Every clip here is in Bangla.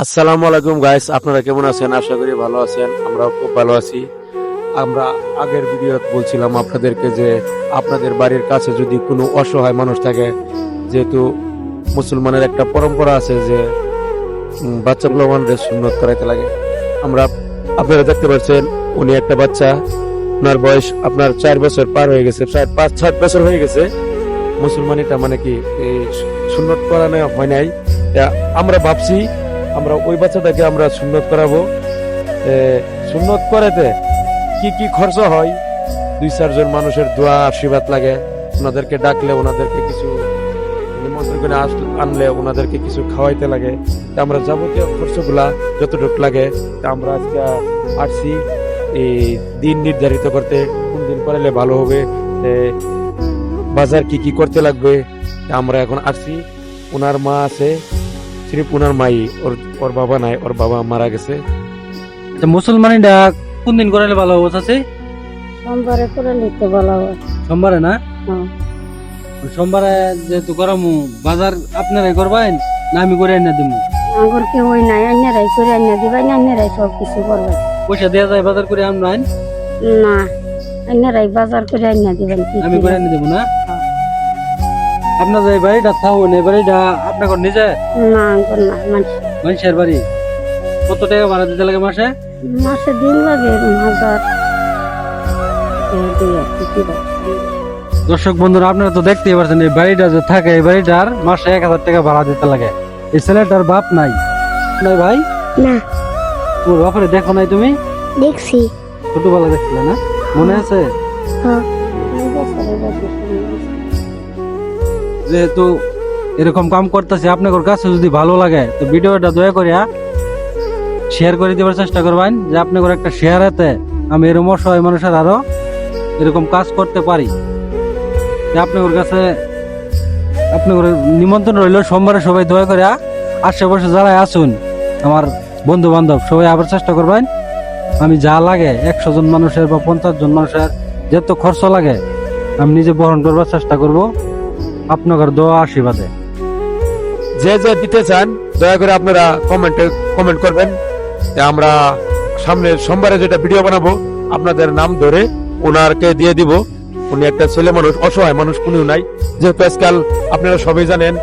আসসালামু আলাইকুম গাইস, আপনারা কেমন আছেন? আশা করি ভালো আছেন। আমরাও খুব ভালো আছি। আমরা আগের ভিডিওতে বলছিলাম আপনাদেরকে যে আপনাদের বাড়ির কাছে যদি কোনো অসহায় মানুষ থাকে, যেহেতু মুসলমানের একটা পরম্পরা আছে যে বাচ্চা পোলাপানদের সুন্নত করাইতে লাগে। আপনারা দেখতে পাচ্ছেন উনি একটা বাচ্চা, ওনার বয়স আপনার 4 বছর পার হয়ে গেছে, প্রায় 5-7 বছর হয়ে গেছে। মুসলমানিটা মানে কি এই সুন্নত করানো হয় নাই। তা আমরা ভাবছি আমরা ওই বাচ্চাটাকে আমরা সুন্নত করাবো। সুন্নত করাতে কি কি খরচ হয়, 2-4 জন মানুষের দোয়া আশীর্বাদ লাগে, ওনাদেরকে ডাকলে, ওনাদেরকে কিছু নিমন্ত্রণ করে আনলে ওনাদেরকে কিছু খাওয়াইতে লাগে। তা আমরা যাবতীয় খরচগুলা যতটুকু লাগে তা আমরা আজকে আসছি এই দিন নির্ধারিত করতে, কোন দিন করাইলে ভালো হবে, বাজার কি কি করতে লাগবে। তা আমরা এখন আসছি। ওনার মা আছে, সিরিফ ওনার মাই, ওর বাবা নাই, ওর বাবা মারা গেছে। মুসলমানিটা কোন দিন করালে ভালো হবে আছে? সোমবারে করে নিতে বলা হয়। সোমবারে না? হ্যাঁ। সোমবারে যেহেতু করামু, বাজার আপনারাই করবেন না আমি করে এনে দিব? আগর কেউ ওই নাই, আইনারাই করে আইনা দিবাই, আইনারাই সব কিছু করবে। পয়সা দেওয়া যায় বাজার করে আনবেন? না, আইনারাই বাজার করে আইনা দিবেন। আমি করে এনে দেবো না? আপনাদের এই বাড়িটা থাকুন, এই বাড়িটা আপনার নিজে? না আগর না, মানুষের বাড়ি। কত টাকা ভাড়া দিতে লাগে মাসে? মাসে দিন লাগে 1000। দর্শক বন্ধুরা, আপনারা তো দেখতেই পাচ্ছেন এই বাড়িটা যে থাকে, এই বাড়িটার মাসে 1000 টাকা ভাড়া দিতে লাগে। এই ছেলেটার বাপ নাই নাই ভাই? না। তোর বাপরে দেখো নাই তুমি? দেখছি। ছোটবেলা দেখছিলে না, মনে আছে? হ্যাঁ। যেহেতু এরকম কাম করতেছি, আপনাদের কাছে যদি ভালো লাগে তো ভিডিওটা দয়া করে শেয়ার করে দেওয়ার চেষ্টা করবেন, যে আপনাদের একটা শেয়ারেতে আমি এরকম অসহায় মানুষের আরো এরকম কাজ করতে পারি। আপনাদের কাছে আপনাদের নিমন্ত্রণ রইল, সোমবারে সবাই দয়া করে আশেপাশে যারা আসুন আমার বন্ধু বান্ধব সবাই আবার চেষ্টা করবেন। আমি যা লাগে 100 জন মানুষের বা 50 জন মানুষের যত খরচ লাগে আমি নিজে বহন করবার চেষ্টা করব, আপনাদের দোয়া আশীর্বাদে। যে যে দিতে চান দয়া করে আপনারা কমেন্ট করবেন। তা আমরা সামনের সোমবারে যেটা ভিডিও বানাবো আপনাদের নাম ধরে ওনারকে দিয়ে দিব। উনি একটা ছেলে মানুষ, অসহায় মানুষ কোনো নাই। যেহেতু আজকাল আপনারা সবাই জানেন,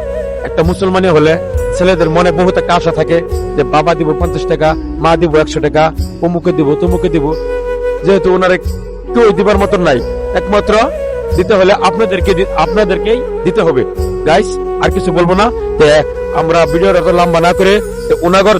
একটা মুসলমানি হলে ছেলেদের মনে বহুত একটা আশা থাকে যে বাবা দিব 50 টাকা, মা দিব 100 টাকা, অমুকে দিব তমুকে দিব। যেহেতু ওনার কেউ দিবার মতন নাই, একমাত্র দিতে হলে আপনাদেরকেই দিতে হবে। গাইস আর কিছু বলবো না। আমরা ভিডিওটা লম্বা না করে ওনাগর